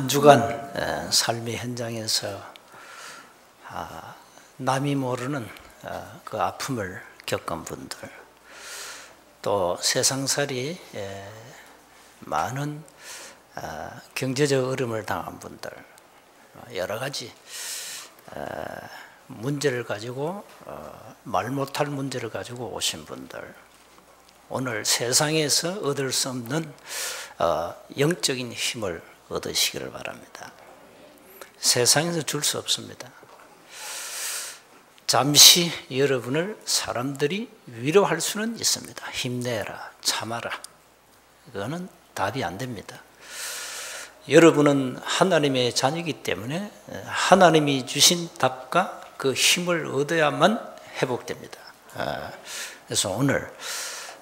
한 주간 삶의 현장에서 남이 모르는 그 아픔을 겪은 분들, 또 세상살이 많은 경제적 어려움을 당한 분들, 여러 가지 문제를 가지고 말 못할 문제를 가지고 오신 분들, 오늘 세상에서 얻을 수 없는 영적인 힘을 얻으시기를 바랍니다. 세상에서 줄 수 없습니다. 잠시 여러분을 사람들이 위로할 수는 있습니다. 힘내라, 참아라. 그거는 답이 안 됩니다. 여러분은 하나님의 자녀이기 때문에 하나님이 주신 답과 그 힘을 얻어야만 회복됩니다. 그래서 오늘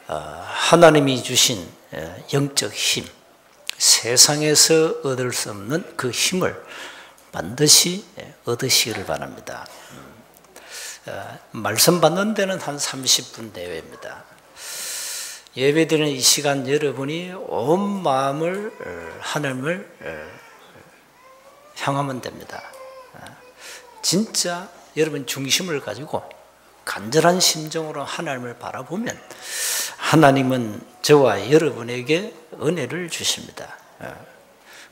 하나님이 주신 영적 힘, 세상에서 얻을 수 없는 그 힘을 반드시 얻으시기를 바랍니다. 말씀 받는 데는 한 30분 내외입니다. 예배드리는 이 시간 여러분이 온 마음을 하나님을 향하면 됩니다. 진짜 여러분 중심을 가지고 간절한 심정으로 하나님을 바라보면 하나님은 저와 여러분에게 은혜를 주십니다.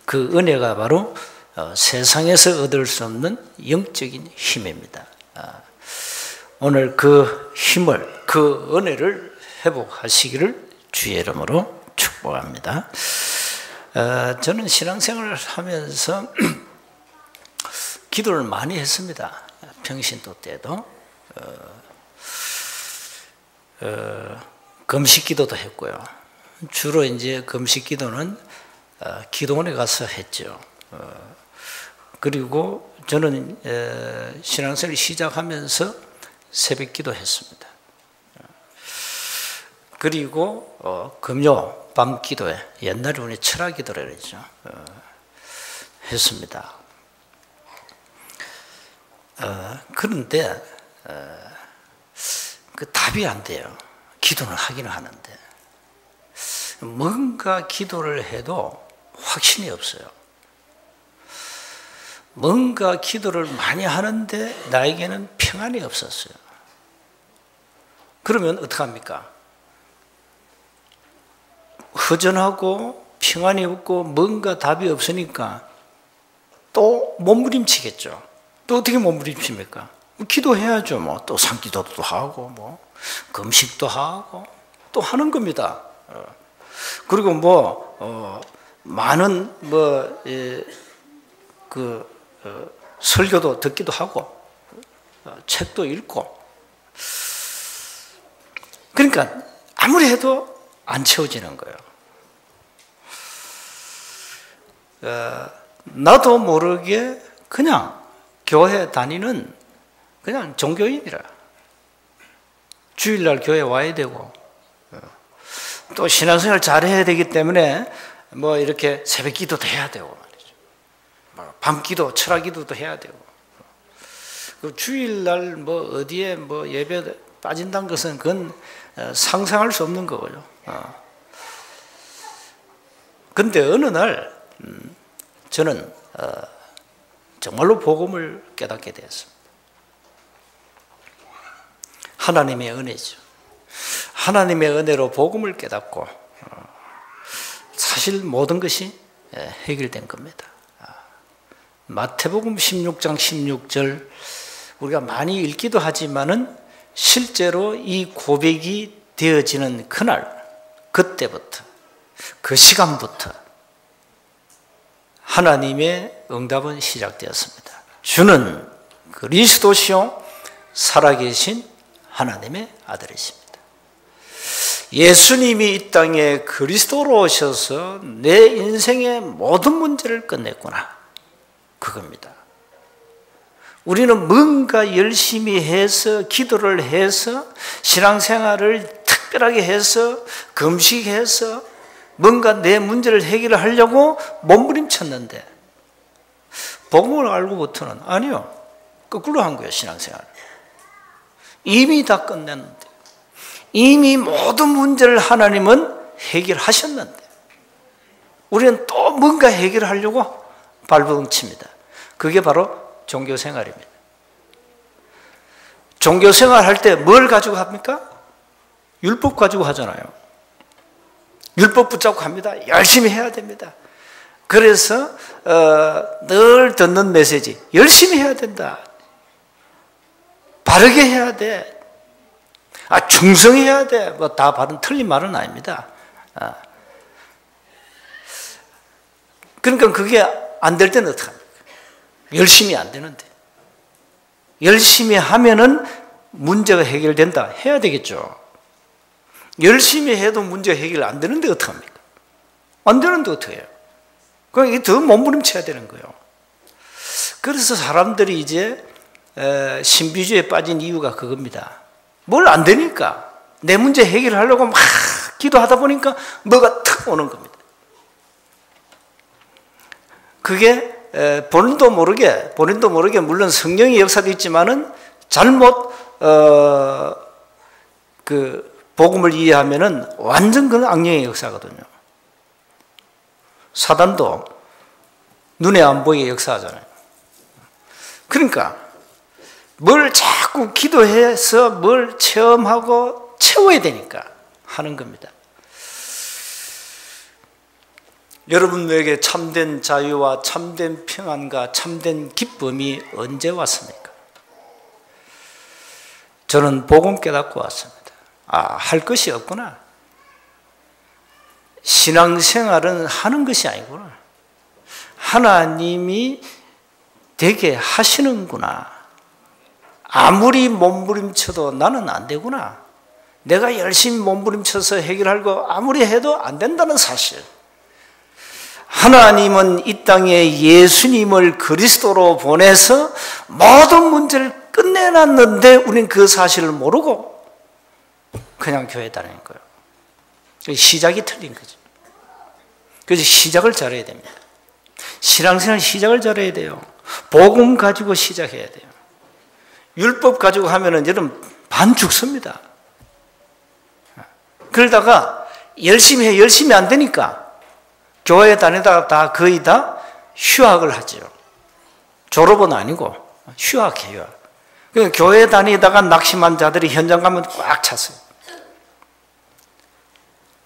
그 은혜가 바로 세상에서 얻을 수 없는 영적인 힘입니다. 오늘 그 힘을, 그 은혜를 회복하시기를 주의 이름으로 축복합니다. 저는 신앙생활을 하면서 기도를 많이 했습니다. 평신도 때도 금식 기도도 했고요. 주로 이제 금식 기도는 기도원에 가서 했죠. 그리고 저는 신앙생활을 시작하면서 새벽 기도 했습니다. 그리고 금요 밤 기도에, 옛날에 우리 철학 기도를 했죠. 했습니다. 그런데 그 답이 안 돼요. 기도는 하기는 하는데 뭔가 기도를 해도 확신이 없어요. 뭔가 기도를 많이 하는데 나에게는 평안이 없었어요. 그러면 어떡합니까? 허전하고 평안이 없고 뭔가 답이 없으니까 또 몸부림치겠죠. 또 어떻게 몸부림칩니까? 기도해야죠. 뭐 또 산기도도 하고 뭐 금식도 하고 또 하는 겁니다. 그리고 많은 설교도 듣기도 하고 책도 읽고, 그러니까 아무리 해도 안 채워지는 거예요. 나도 모르게 그냥 교회 다니는 그냥 종교인이라, 주일날 교회 와야 되고 또 신앙생활 잘해야 되기 때문에 이렇게 새벽 기도도 해야 되고 말이죠. 밤 기도, 철학 기도도 해야 되고, 주일날 어디에 예배 빠진다는 것은 그건 상상할 수 없는 거고요. 그런데 어느 날 저는 정말로 복음을 깨닫게 되었습니다. 하나님의 은혜죠. 하나님의 은혜로 복음을 깨닫고 사실 모든 것이 해결된 겁니다. 마태복음 16장 16절 우리가 많이 읽기도 하지만은 실제로 이 고백이 되어지는 그날, 그때부터, 그 시간부터 하나님의 응답은 시작되었습니다. 주는 그리스도시요 살아계신 하나님의 아들이십니다. 예수님이 이 땅에 그리스도로 오셔서 내 인생의 모든 문제를 끝냈구나, 그겁니다. 우리는 뭔가 열심히 해서, 기도를 해서, 신앙생활을 특별하게 해서, 금식해서 뭔가 내 문제를 해결하려고 몸부림쳤는데, 복음을 알고부터는 아니요, 거꾸로 한 거예요. 신앙생활 이미 다 끝냈는데, 이미 모든 문제를 하나님은 해결하셨는데 우리는 또 뭔가 해결하려고 발버둥칩니다. 그게 바로 종교생활입니다. 종교생활 할 때 뭘 가지고 합니까? 율법 가지고 하잖아요. 율법 붙잡고 합니다. 열심히 해야 됩니다. 그래서 늘 듣는 메시지, 열심히 해야 된다. 바르게 해야 돼. 충성해야 돼. 뭐 다 바른 틀린 말은 아닙니다. 그러니까 그게 안 될 때는 어떡합니까? 열심히 안 되는데. 열심히 하면은 문제가 해결된다. 해야 되겠죠. 열심히 해도 문제가 해결 안 되는데 어떡합니까? 안 되는데 어떻게 해요? 그럼 이게 더 몸부림쳐야 되는 거예요. 그래서 사람들이 이제 신비주의에 빠진 이유가 그겁니다. 뭘 안 되니까 내 문제 해결하려고 막 기도하다 보니까 뭐가 탁 오는 겁니다. 그게 본인도 모르게 물론 성령의 역사도 있지만은 잘못 그 복음을 이해하면은 완전 그건 악령의 역사거든요. 사단도 눈에 안 보이게 역사하잖아요. 그러니까 뭘 자꾸 기도해서 뭘 체험하고 채워야 되니까 하는 겁니다. 여러분에게 참된 자유와 참된 평안과 참된 기쁨이 언제 왔습니까? 저는 복음 깨닫고 왔습니다. 할 것이 없구나. 신앙생활은 하는 것이 아니구나. 하나님이 되게 하시는구나. 아무리 몸부림쳐도 나는 안 되구나. 내가 열심히 몸부림쳐서 해결할 거 아무리 해도 안 된다는 사실. 하나님은 이 땅에 예수님을 그리스도로 보내서 모든 문제를 끝내놨는데 우리는 그 사실을 모르고 그냥 교회에 다니는 거예요. 시작이 틀린 거죠. 그래서 시작을 잘해야 됩니다. 신앙생활 시작을 잘해야 돼요. 복음 가지고 시작해야 돼요. 율법 가지고 하면은 여러분 반 죽습니다. 그러다가 열심히 안 되니까 교회 다니다가 다 거의 다 휴학을 하죠. 졸업은 아니고 휴학해요. 그러니까 교회 다니다가 낙심한 자들이 현장 가면 꽉 찼어요.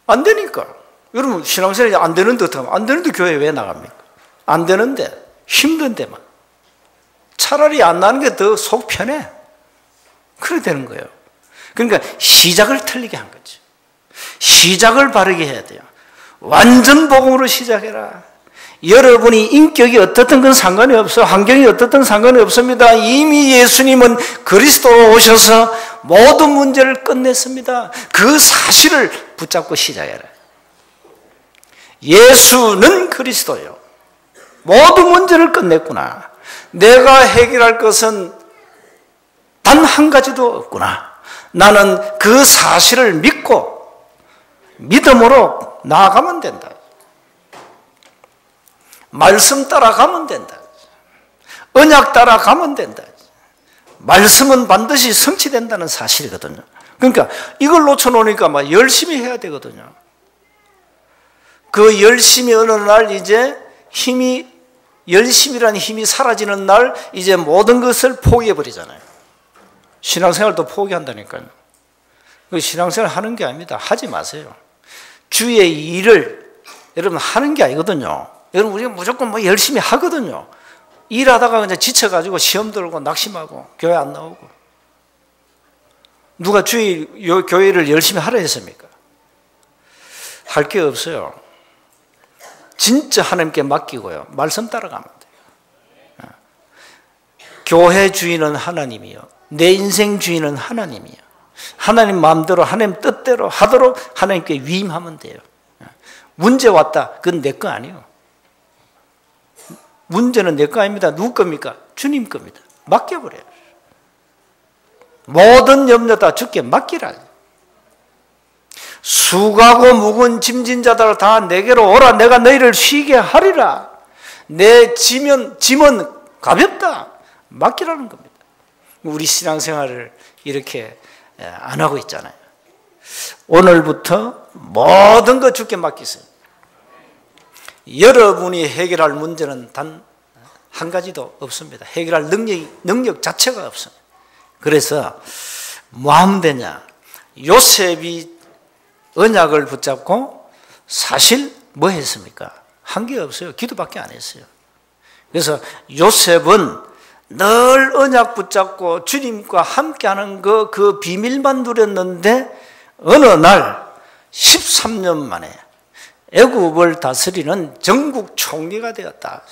안 되니까. 여러분 신앙생활이 안 되는데 어떡하면 안 되는데 교회 왜 나갑니까? 안 되는데 힘든데만. 차라리 안 나는 게 더 속 편해. 그래 되는 거예요. 그러니까 시작을 틀리게 한 거죠. 시작을 바르게 해야 돼요. 완전 복음으로 시작해라. 여러분이 인격이 어떻든 건 상관이 없어. 환경이 어떻든 상관이 없습니다. 이미 예수님은 그리스도로 오셔서 모든 문제를 끝냈습니다. 그 사실을 붙잡고 시작해라. 예수는 그리스도예요. 모든 문제를 끝냈구나. 내가 해결할 것은 단 한 가지도 없구나. 나는 그 사실을 믿고 믿음으로 나아가면 된다. 말씀 따라가면 된다. 언약 따라가면 된다. 말씀은 반드시 성취된다는 사실이거든요. 그러니까 이걸 놓쳐놓으니까 막 열심히 해야 되거든요. 그 열심히 어느 날 이제 열심이라는 힘이 사라지는 날 이제 모든 것을 포기해버리잖아요. 신앙생활도 포기한다니까요. 신앙생활 하는 게 아닙니다. 하지 마세요. 주의 일을 여러분 하는 게 아니거든요. 여러분 우리가 무조건 뭐 열심히 하거든요. 일하다가 그냥 지쳐가지고 시험 들고 낙심하고 교회 안 나오고. 누가 주의 교회를 열심히 하라 했습니까? 할 게 없어요. 진짜 하나님께 맡기고요. 말씀 따라가면 돼요. 교회 주인은 하나님이요. 내 인생 주인은 하나님이요. 하나님 마음대로 하나님 뜻대로 하도록 하나님께 위임하면 돼요. 문제 왔다. 그건 내 거 아니에요. 문제는 내 거 아닙니다. 누구 겁니까? 주님 겁니다. 맡겨버려요. 모든 염려 다 주께 맡기라. 수고하고 무거운 짐진 자들 다 내게로 오라. 내가 너희를 쉬게 하리라. 내 짐은 가볍다. 맡기라는 겁니다. 우리 신앙생활을 이렇게 안 하고 있잖아요. 오늘부터 모든 것 주께 맡기세요. 여러분이 해결할 문제는 단 한 가지도 없습니다. 해결할 능력 자체가 없습니다. 그래서 뭐 하면 되냐? 요셉이 언약을 붙잡고 사실 뭐 했습니까? 한 게 없어요. 기도밖에 안 했어요. 그래서 요셉은 늘 언약 붙잡고 주님과 함께하는 그 비밀만 누렸는데 어느 날 13년 만에 애굽을 다스리는 전국 총리가 되었다.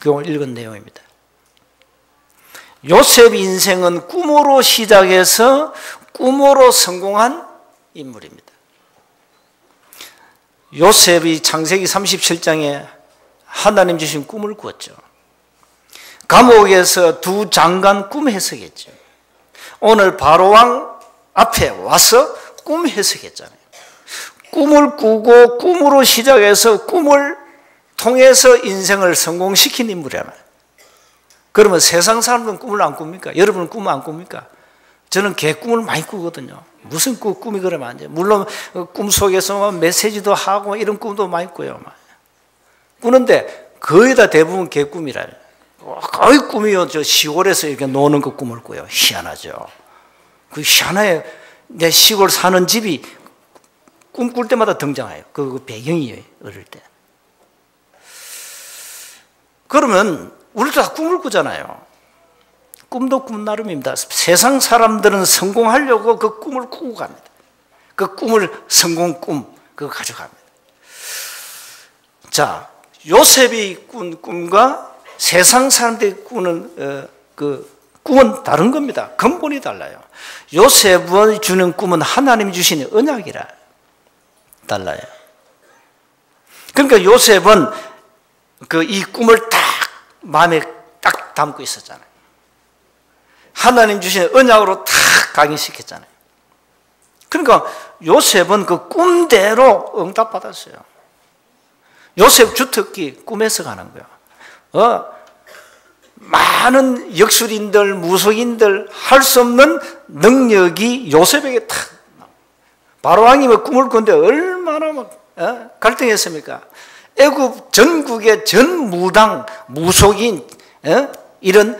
그걸 읽은 내용입니다. 요셉 인생은 꿈으로 시작해서 꿈으로 성공한 인물입니다. 요셉이 창세기 37장에 하나님 주신 꿈을 꾸었죠. 감옥에서 두 장관 꿈 해석했죠. 오늘 바로왕 앞에 와서 꿈 해석했잖아요. 꿈을 꾸고 꿈으로 시작해서 꿈을 통해서 인생을 성공시킨 인물이잖아요. 그러면 세상 사람들은 꿈을 안 꿉니까? 여러분은 꿈을 안 꿉니까? 저는 개꿈을 많이 꾸거든요. 무슨 꿈이 그러면 안 돼요. 물론 꿈속에서 메시지도 하고 이런 꿈도 많이 꾸요. 꾸는데 거의 다 대부분 개꿈이라. 거의 꿈이요. 저 시골에서 이렇게 노는 그 꿈을 꾸요. 희한하죠. 그 희한해. 내 시골 사는 집이 꿈꿀 때마다 등장해요. 그 배경이에요. 어릴 때. 그러면 우리도 다 꿈을 꾸잖아요. 꿈도 꿈 나름입니다. 세상 사람들은 성공하려고 그 꿈을 꾸고 갑니다. 그 꿈을 성공 꿈 그거 가져갑니다. 자, 요셉이 꾼 꿈과 세상 사람들이 꾸는 그 꿈은 다른 겁니다. 근본이 달라요. 요셉이 주는 꿈은 하나님이 주신 언약이라 달라요. 그러니까 요셉은 이 꿈을 딱 마음에 딱 담고 있었잖아요. 하나님 주신 언약으로 탁 강의시켰잖아요. 그러니까 요셉은 그 꿈대로 응답받았어요. 요셉 주특기 꿈에서 가는 거야. 많은 역술인들, 무속인들 할 수 없는 능력이 요셉에게 탁. 바로왕이 꿈을 꿨는데 얼마나 갈등했습니까? 애굽 전국의 전 무당, 무속인 이런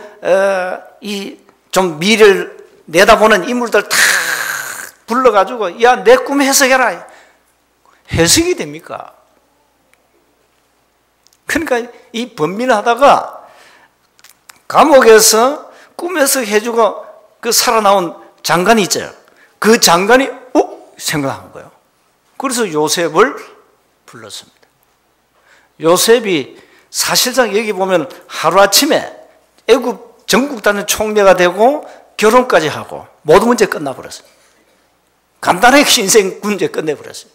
좀 미래를 내다보는 인물들 다 불러가지고 야, 내 꿈 해석해라. 해석이 됩니까? 그러니까 이 번민하다가 감옥에서 꿈 해석해주고 그 살아나온 장관이 있죠. 그 장관이 생각한 거예요. 그래서 요셉을 불렀습니다. 요셉이 사실상 여기 보면 하루아침에 애굽 전국 다니는 총리가 되고 결혼까지 하고 모든 문제 끝나버렸어요. 간단하게 인생 문제 끝내버렸어요.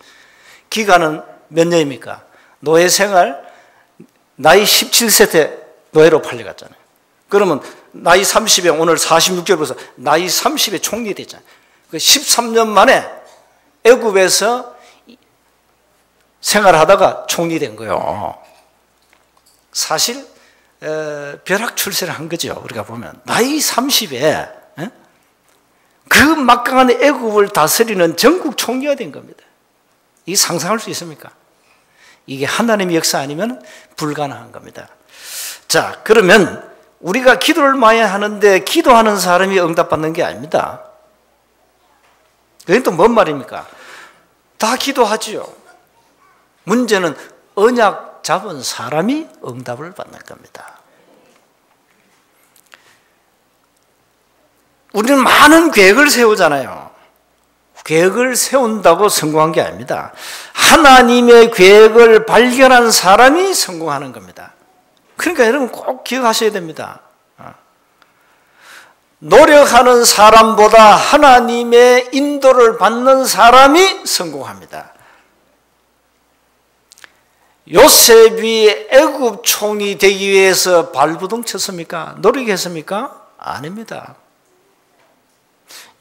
기간은 몇 년입니까? 노예 생활 나이 17세 때 노예로 팔려갔잖아요. 그러면 나이 30에 오늘 46개월에서 나이 30에 총리 됐잖아요. 그 13년 만에 애굽에서 생활하다가 총리 된 거예요. 사실 벼락 출세를 한 거죠. 우리가 보면 나이 30에 그 막강한 애굽을 다스리는 전국 총리가 된 겁니다. 이게 상상할 수 있습니까? 이게 하나님의 역사 아니면 불가능한 겁니다. 자, 그러면 우리가 기도를 많이 하는데 기도하는 사람이 응답받는 게 아닙니다. 그게 또 뭔 말입니까? 다 기도하지요. 문제는 언약 잡은 사람이 응답을 받는 겁니다. 우리는 많은 계획을 세우잖아요. 계획을 세운다고 성공한 게 아닙니다. 하나님의 계획을 발견한 사람이 성공하는 겁니다. 그러니까 여러분 꼭 기억하셔야 됩니다. 노력하는 사람보다 하나님의 인도를 받는 사람이 성공합니다. 요셉이 애굽 총리 되기 위해서 발부둥 쳤습니까? 노력했습니까? 아닙니다.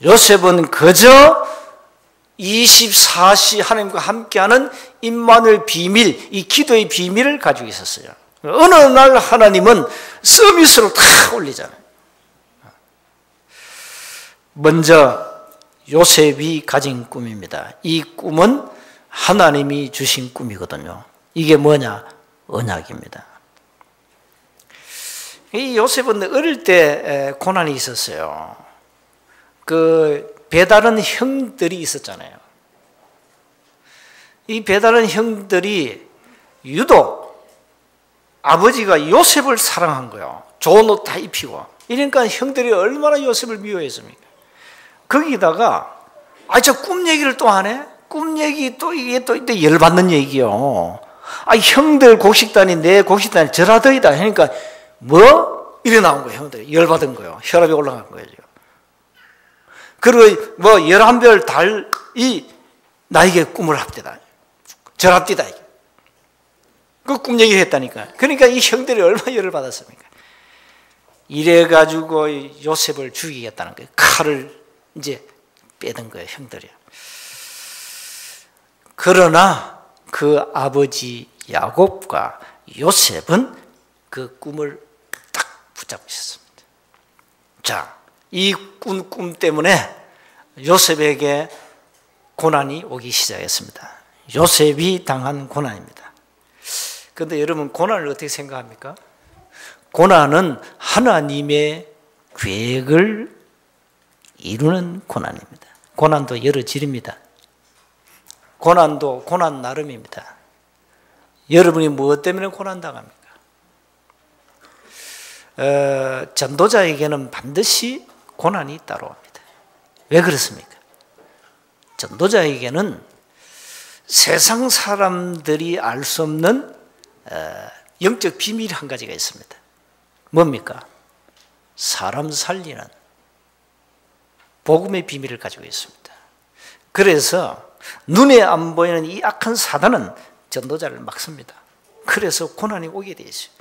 요셉은 그저 24시 하나님과 함께하는 임마누엘 비밀, 이 기도의 비밀을 가지고 있었어요. 어느 날 하나님은 서비스로 탁 올리잖아요. 먼저 요셉이 가진 꿈입니다. 이 꿈은 하나님이 주신 꿈이거든요. 이게 뭐냐? 언약입니다. 이 요셉은 어릴 때 고난이 있었어요. 그 배다른 형들이 있었잖아요. 이 배다른 형들이 유독 아버지가 요셉을 사랑한 거예요. 좋은 옷 다 입히고. 이러니까 형들이 얼마나 요셉을 미워했습니까? 거기다가 저 꿈 얘기를 또 하네? 꿈 얘기 또 이게 또 열받는 얘기요. 형들 곡식단이 내 곡식단이 절하더이다. 그러니까 뭐? 이래 나온 거예요. 형들이 열받은 거예요. 혈압이 올라간 거예요. 그리고 뭐 11별 달이 나에게 꿈을 합디다. 절합디다. 그 꿈 얘기를 했다니까. 그러니까 이 형들이 얼마나 열을 받았습니까? 이래가지고 요셉을 죽이겠다는 거예요. 칼을 이제 빼든 거예요, 형들이. 그러나 그 아버지 야곱과 요셉은 그 꿈을 딱 붙잡고 있었습니다. 자, 이 꿈 때문에 요셉에게 고난이 오기 시작했습니다. 요셉이 당한 고난입니다. 그런데 여러분, 고난을 어떻게 생각합니까? 고난은 하나님의 계획을 이루는 고난입니다. 고난도 여러 질입니다. 고난도 고난 나름입니다. 여러분이 무엇 때문에 고난당합니까? 전도자에게는 반드시 고난이 따라옵니다. 왜 그렇습니까? 전도자에게는 세상 사람들이 알 수 없는 영적 비밀이 한 가지가 있습니다. 뭡니까? 사람 살리는 복음의 비밀을 가지고 있습니다. 그래서 눈에 안 보이는 이 악한 사단은 전도자를 막습니다. 그래서 고난이 오게 되어 있어요.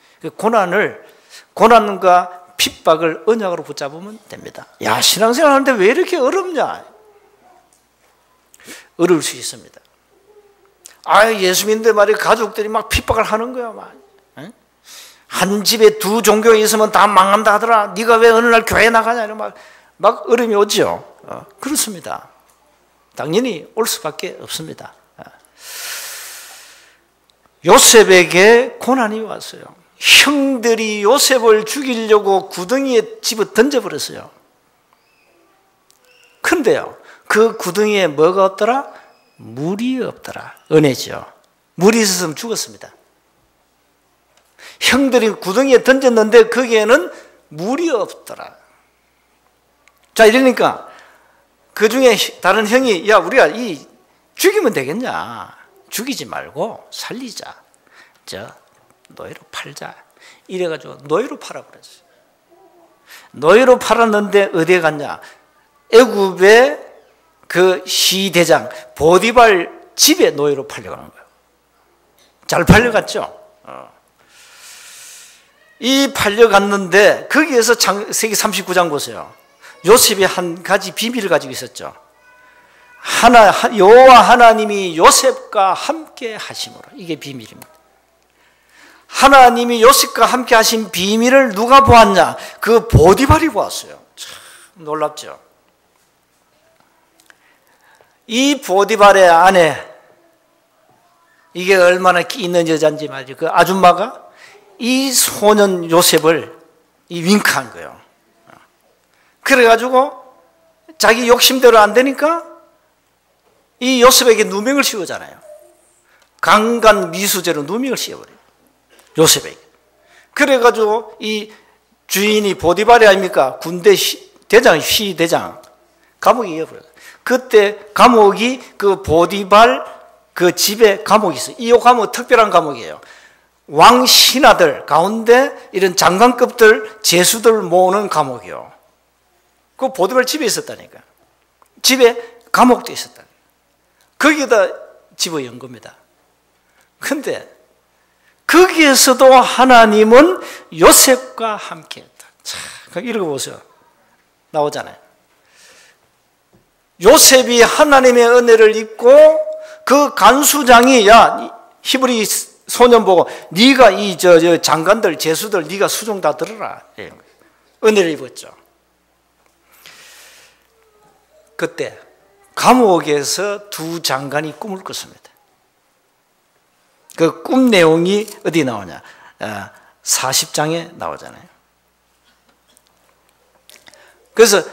고난과 핍박을 언약으로 붙잡으면 됩니다. 야, 신앙생활 하는데 왜 이렇게 어렵냐? 어려울 수 있습니다. 예수 믿는데 말이야, 가족들이 막 핍박을 하는 거야. 한 집에 두 종교가 있으면 다 망한다 하더라. 네가 왜 어느 날 교회 나가냐? 이런 막 어려움이 오죠. 그렇습니다. 당연히 올 수밖에 없습니다. 요셉에게 고난이 왔어요. 형들이 요셉을 죽이려고 구덩이에 집어 던져버렸어요. 근데요, 그 구덩이에 뭐가 없더라? 물이 없더라. 은혜죠. 물이 있었으면 죽었습니다. 형들이 구덩이에 던졌는데 거기에는 물이 없더라. 자, 이러니까 그 중에 다른 형이, 야, 우리가 죽이면 되겠냐? 죽이지 말고 살리자. 노예로 팔자. 이래가지고 노예로 팔아버렸어요. 노예로 팔았는데 어디에 갔냐? 애굽의 그 시대장 보디발 집에 노예로 팔려가는 거예요. 잘 팔려갔죠? 이 팔려갔는데 거기에서 세기 39장 보세요. 요셉이 한 가지 비밀을 가지고 있었죠. 여호와 하나님이 요셉과 함께 하심으로. 이게 비밀입니다. 하나님이 요셉과 함께 하신 비밀을 누가 보았냐? 그 보디발이 보았어요. 참 놀랍죠. 이 보디발의 아내, 이게 얼마나 끼 있는 여자인지 말이죠. 그 아줌마가 이 소년 요셉을 윙크한 거예요. 그래가지고 자기 욕심대로 안 되니까 이 요셉에게 누명을 씌우잖아요. 강간 미수죄로 누명을 씌워버려요. 요셉에게. 그래가지고 이 주인이 보디발이 아닙니까? 군대 대장, 시대장. 감옥에 이어버려요. 그때 감옥이 그 보디발 그 집에 감옥이 있어요. 이 감옥 특별한 감옥이에요. 왕 신하들 가운데 이런 장관급들, 제수들 모으는 감옥이요. 그 보디발 집에 있었다니까. 집에 감옥도 있었다. 거기에다 집어연 겁니다. 근데 거기에서도 하나님은 요셉과 함께 했다. 자, 읽어보세요. 나오잖아요. 요셉이 하나님의 은혜를 입고 그 간수장이, 야, 히브리 소년 보고 네가 이 장관들, 제수들 네가 수종 다 들어라. 은혜를 입었죠. 그때 감옥에서 두 장관이 꿈을 꿨습니다. 그 꿈 내용이 어디 나오냐? 40장에 나오잖아요. 그래서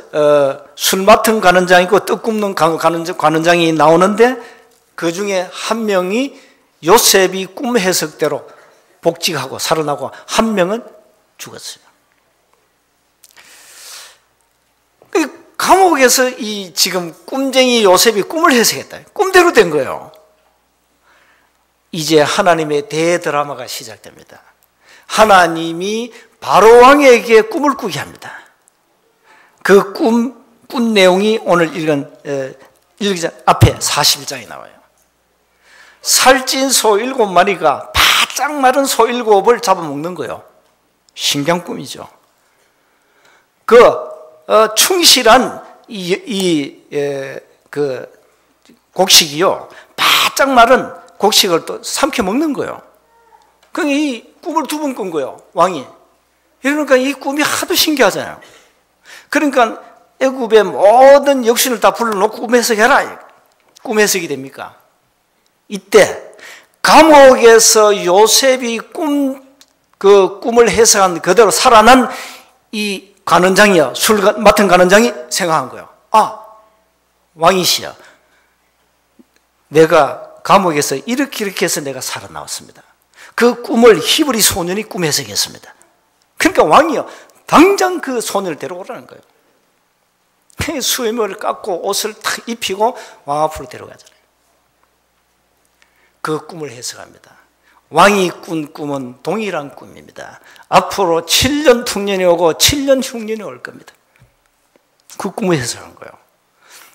술 맡은 관원장이 있고 떡 굽는 관원장이 나오는데 그 중에 한 명이 요셉이 꿈 해석대로 복직하고 살아나고 한 명은 죽었어요. 감옥에서 이 지금 꿈쟁이 요셉이 꿈을 해석했다. 꿈대로 된 거예요. 이제 하나님의 대드라마가 시작됩니다. 하나님이 바로 왕에게 꿈을 꾸게 합니다. 그 꾼 내용이 오늘 읽기 전 앞에 41장에 나와요. 살찐 소 7마리가 바짝 마른 소 7을 잡아먹는 거예요. 신기한 꿈이죠. 충실한 그 곡식이요, 바짝 마른 곡식을 또 삼켜 먹는 거예요. 그러니까 이 꿈을 2번 꾼 거예요, 왕이. 그러니까 이 꿈이 하도 신기하잖아요. 그러니까 애굽의 모든 역신을 다 불러놓고 꿈 해석해라. 꿈 해석이 됩니까? 이때 감옥에서 요셉이 꿈을 해석한 그대로 살아난 이 관원장이요, 술 맡은 관원장이 생각한 거예요. 아, 왕이시여, 내가 감옥에서 이렇게 해서 내가 살아나왔습니다. 그 꿈을 히브리 소년이 꿈 해석했습니다. 그러니까 왕이요, 당장 그 소년을 데려오라는 거예요. 수염을 깎고 옷을 탁 입히고 왕 앞으로 데려가잖아요. 그 꿈을 해석합니다. 왕이 꾼 꿈은 동일한 꿈입니다. 앞으로 7년 풍년이 오고 7년 흉년이 올 겁니다. 그 꿈을 해석한 거예요.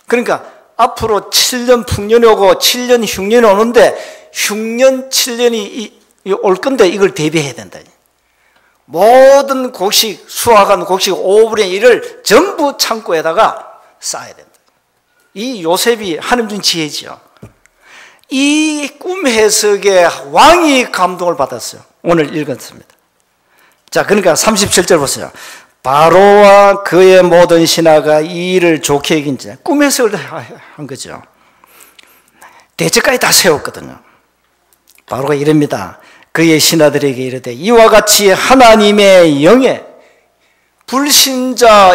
그러니까 앞으로 7년 풍년이 오고 7년 흉년이 오는데 흉년 7년이 올 건데 이걸 대비해야 된다. 모든 곡식, 수확한 곡식 5분의 1을 전부 창고에다가 쌓아야 된다. 이 요셉이 하나님 준 지혜죠. 이 꿈 해석에 왕이 감동을 받았어요. 오늘 읽었습니다. 자, 그러니까 37절 보세요. 바로와 그의 모든 신하가 이 일을 좋게 여긴지 꿈 해석을 한 거죠. 대책까지 다 세웠거든요. 바로가 이럽니다. 그의 신하들에게 이르되 이와 같이 하나님의 영에 불신자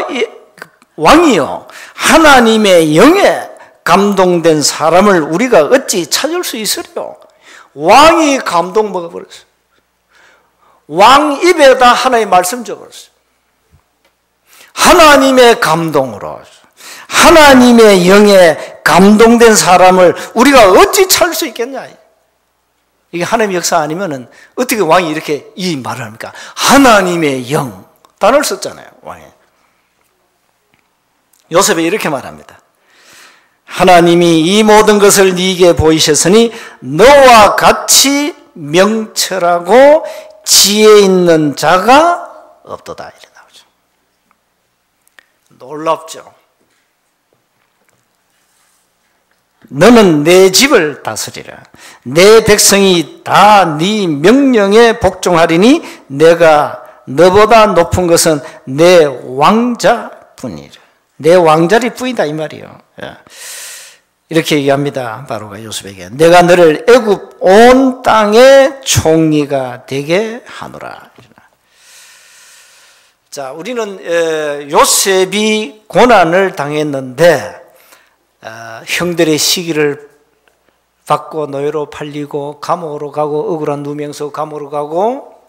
왕이요, 하나님의 영에 감동된 사람을 우리가 어찌 찾을 수 있으리요? 왕이 감동 먹어버렸어요. 왕 입에다 하나님의 말씀 줘버렸어요. 하나님의 감동으로, 하나님의 영에 감동된 사람을 우리가 어찌 찾을 수 있겠냐? 이게 하나님의 역사 아니면은 어떻게 왕이 이렇게 이 말을 합니까? 하나님의 영, 단어를 썼잖아요, 왕이. 요셉이 이렇게 말합니다. 하나님이 이 모든 것을 네게 보이셨으니 너와 같이 명철하고 지혜 있는 자가 없도다. 이렇게 나오죠. 놀랍죠. 너는 내 집을 다스리라. 내 백성이 다 네 명령에 복종하리니 내가 너보다 높은 것은 내 왕자뿐이라. 내 왕자리 뿐이다 이 말이에요. 이렇게 얘기합니다. 바로가 요셉에게 내가 너를 애굽 온 땅의 총리가 되게 하노라. 자, 우리는 요셉이 고난을 당했는데 형들의 시기를 받고 노예로 팔리고 감옥으로 가고 억울한 누명서 감옥으로 가고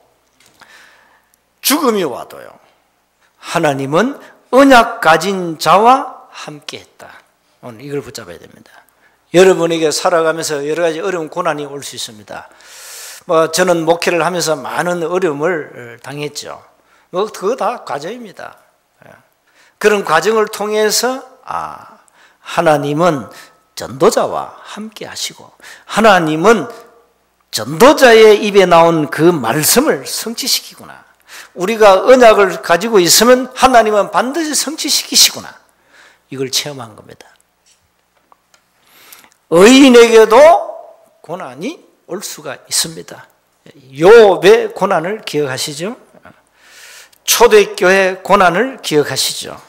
죽음이 와도요, 하나님은 언약 가진 자와 함께했다. 오늘 이걸 붙잡아야 됩니다. 여러분에게 살아가면서 여러 가지 어려운 고난이 올 수 있습니다. 저는 목회를 하면서 많은 어려움을 당했죠. 그거 다 과정입니다. 그런 과정을 통해서 하나님은 전도자와 함께 하시고 하나님은 전도자의 입에 나온 그 말씀을 성취시키구나. 우리가 언약을 가지고 있으면 하나님은 반드시 성취시키시구나. 이걸 체험한 겁니다. 의인에게도 고난이 올 수가 있습니다. 욥의 고난을 기억하시죠? 초대교회 고난을 기억하시죠?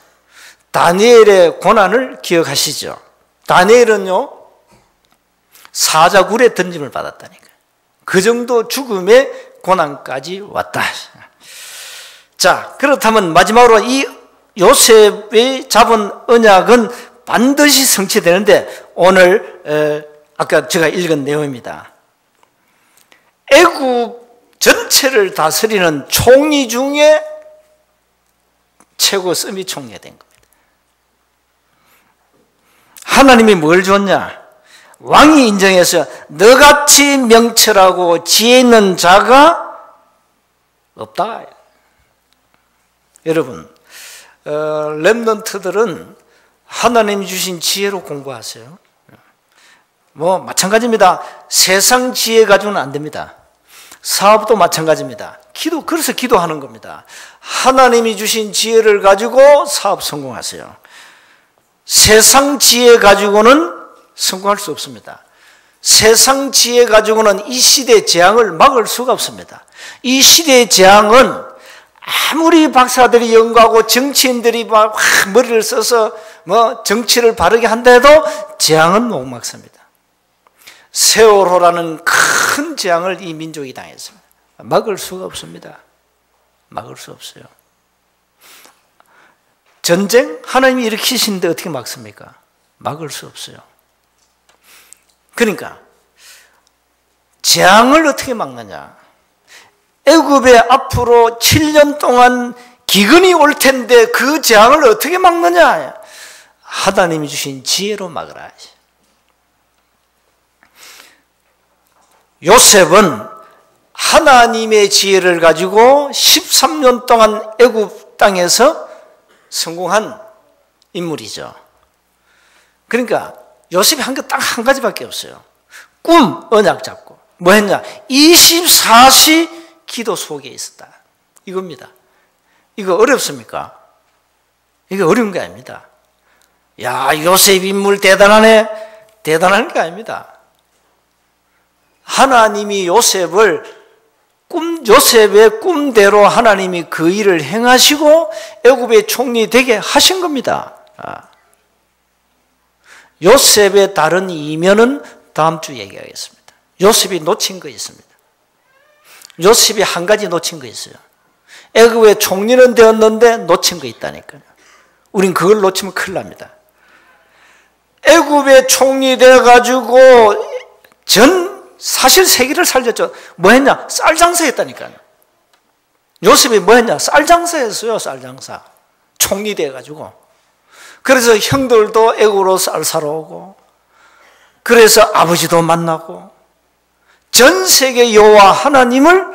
다니엘의 고난을 기억하시죠? 다니엘은요, 사자굴에 던짐을 받았다니까요. 그 정도 죽음의 고난까지 왔다. 자, 그렇다면 마지막으로 이 요셉이 잡은 언약은 반드시 성취되는데 오늘 아까 제가 읽은 내용입니다. 애굽 전체를 다스리는 총리 중에 최고 서밋 총리가 된 겁니다. 하나님이 뭘 줬냐? 왕이 인정해서 너같이 명철하고 지혜 있는 자가 없다. 여러분, 렘넌트들은 하나님이 주신 지혜로 공부하세요. 마찬가지입니다. 세상 지혜 가지고는 안 됩니다. 사업도 마찬가지입니다. 그래서 기도하는 겁니다. 하나님이 주신 지혜를 가지고 사업 성공하세요. 세상 지혜 가지고는 성공할 수 없습니다. 세상 지혜 가지고는 이 시대의 재앙을 막을 수가 없습니다. 이 시대의 재앙은 아무리 박사들이 연구하고 정치인들이 막 머리를 써서 정치를 바르게 한다 해도 재앙은 못 막습니다. 세월호라는 큰 재앙을 이 민족이 당했습니다. 막을 수가 없습니다. 막을 수 없어요. 전쟁? 하나님이 일으키시는데 어떻게 막습니까? 막을 수 없어요. 그러니까 재앙을 어떻게 막느냐? 애굽에 앞으로 7년 동안 기근이 올 텐데 그 재앙을 어떻게 막느냐? 하나님이 주신 지혜로 막으라. 요셉은 하나님의 지혜를 가지고 13년 동안 애굽 땅에서 성공한 인물이죠. 그러니까 요셉이 한 게 딱 한 가지밖에 없어요. 꿈, 언약 잡고. 뭐 했냐? 24시 기도 속에 있었다. 이겁니다. 이거 어렵습니까? 이게 어려운 게 아닙니다. 야, 요셉 인물 대단하네. 대단한 게 아닙니다. 하나님이 요셉의 꿈대로 하나님이 그 일을 행하시고 애굽의 총리 되게 하신 겁니다. 요셉의 다른 이면은 다음 주 얘기하겠습니다. 요셉이 놓친 거 있습니다. 요셉이 한 가지 놓친 거 있어요. 애굽의 총리는 되었는데 놓친 거 있다니까요. 우린 그걸 놓치면 큰일 납니다. 애굽의 총리 돼가지고 사실 세계를 살렸죠. 뭐 했냐? 쌀 장사했다니까요. 요셉이 뭐 했냐? 쌀 장사했어요. 쌀 장사. 총리 돼가지고. 그래서 형들도 애굽으로 쌀 사러 오고, 그래서 아버지도 만나고, 전 세계 여호와 하나님을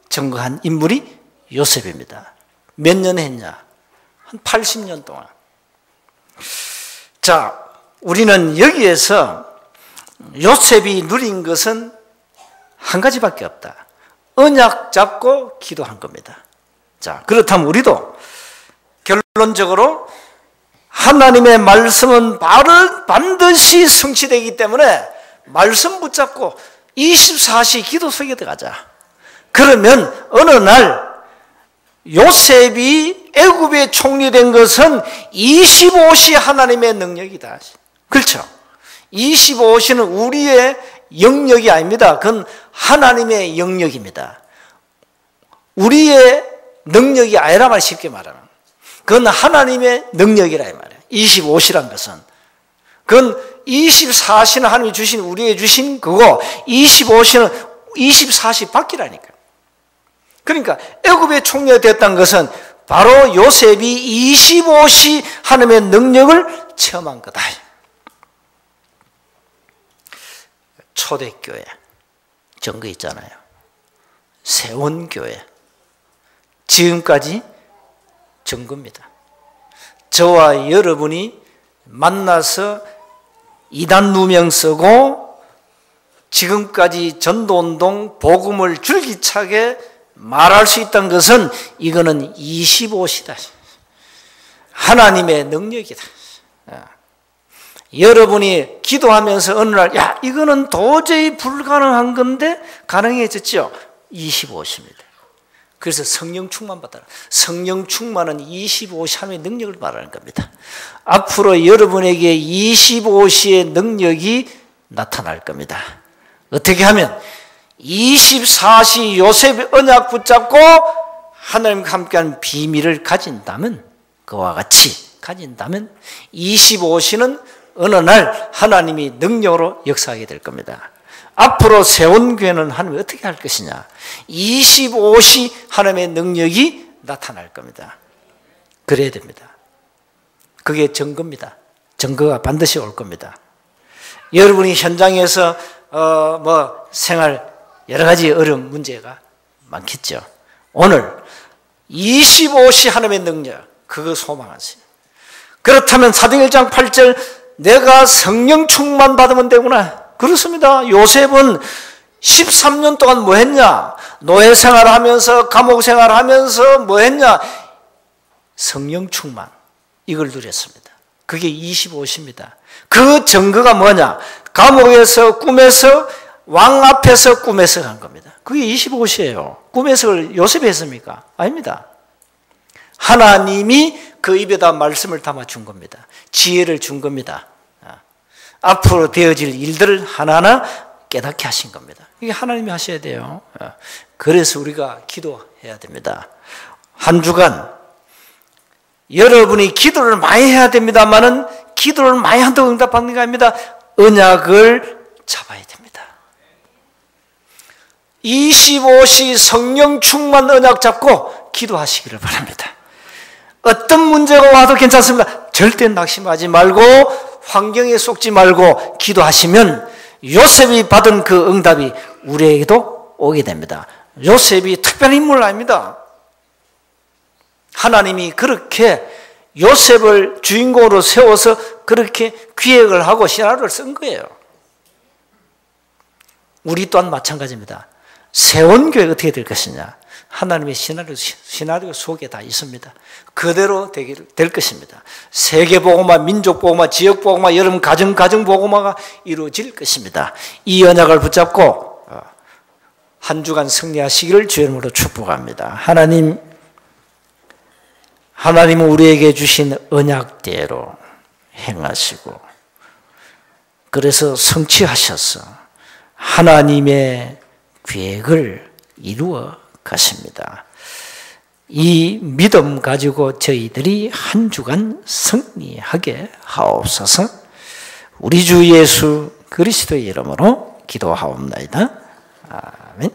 증거한 인물이 요셉입니다. 몇 년 했냐? 한 80년 동안. 자, 우리는 여기에서 요셉이 누린 것은 한 가지밖에 없다. 언약 잡고 기도한 겁니다. 자, 그렇다면 우리도 결론적으로 하나님의 말씀은 반드시 성취되기 때문에 말씀 붙잡고 24시 기도 속에 들어가자. 그러면 어느 날 요셉이 애굽의 총리 된 것은 25시 하나님의 능력이다. 그렇죠? 25시는 우리의 영역이 아닙니다. 그건 하나님의 영역입니다. 우리의 능력이 아니라 말 쉽게 말하면 그건 하나님의 능력이라 이 말이에요. 25시란 것은 그건 24시는 하나님이 주신 우리에게 주신 그거 25시는 24시 밖이라니까요. 그러니까 애굽의 총리가 됐다는 것은 바로 요셉이 25시 하나님의 능력을 체험한 거다. 초대교회 증거 있잖아요. 세원교회 지금까지 증거입니다. 저와 여러분이 만나서 이단 누명 쓰고 지금까지 전도운동 복음을 줄기차게 말할 수 있다는 것은 이거는 25시다. 하나님의 능력이다. 여러분이 기도하면서 어느 날 이거는 도저히 불가능한 건데 가능해졌죠. 25시입니다. 그래서 성령 충만 받아라. 성령 충만은 25시 하나님의 능력을 말하는 겁니다. 앞으로 여러분에게 25시의 능력이 나타날 겁니다. 어떻게 하면 24시 요셉의 언약 붙잡고 하나님과 함께하는 비밀을 가진다면 그와 같이 가진다면 25시는 어느 날 하나님이 능력으로 역사하게 될 겁니다. 앞으로 세운 교회는 하나님이 어떻게 할 것이냐? 25시 하나님의 능력이 나타날 겁니다. 그래야 됩니다. 그게 증거입니다. 증거가 반드시 올 겁니다. 여러분이 현장에서 생활 여러 가지 어려운 문제가 많겠죠. 오늘 25시 하나님의 능력 그거 소망하세요. 그렇다면 사도행 1장 8절 내가 성령 충만 받으면 되구나. 그렇습니다. 요셉은 13년 동안 뭐 했냐? 노예 생활하면서 감옥 생활하면서 뭐 했냐? 성령 충만 이걸 누렸습니다. 그게 25시입니다. 그 증거가 뭐냐? 감옥에서 꿈에서 왕 앞에서 꿈에서 간 겁니다. 그게 25시예요. 꿈에서 요셉이 했습니까? 아닙니다. 하나님이 그 입에다 말씀을 담아 준 겁니다. 지혜를 준 겁니다. 앞으로 되어질 일들을 하나하나 깨닫게 하신 겁니다. 이게 하나님이 하셔야 돼요. 그래서 우리가 기도해야 됩니다. 한 주간 여러분이 기도를 많이 해야 됩니다만은 기도를 많이 한다고 응답받는 게 아닙니다. 언약을 잡아야 됩니다. 25시 성령 충만 언약 잡고 기도하시기를 바랍니다. 어떤 문제가 와도 괜찮습니다. 절대 낙심하지 말고 환경에 속지 말고 기도하시면 요셉이 받은 그 응답이 우리에게도 오게 됩니다. 요셉이 특별한 인물 아닙니다. 하나님이 그렇게 요셉을 주인공으로 세워서 그렇게 기획을 하고 시나리오를 쓴 거예요. 우리 또한 마찬가지입니다. 세운 교회가 어떻게 될 것이냐? 하나님의 시나리오 속에 다 있습니다. 그대로 될 것입니다. 세계복음화, 민족복음화, 지역복음화, 여러분 가정복음화가 이루어질 것입니다. 이 언약을 붙잡고 한 주간 승리하시기를 주의 이름으로 축복합니다. 하나님은 우리에게 주신 언약대로 행하시고 그래서 성취하셔서 하나님의 계획을 이루어 가십니다. 이 믿음 가지고 저희들이 한 주간 승리하게 하옵소서. 우리 주 예수 그리스도의 이름으로 기도하옵나이다. 아멘.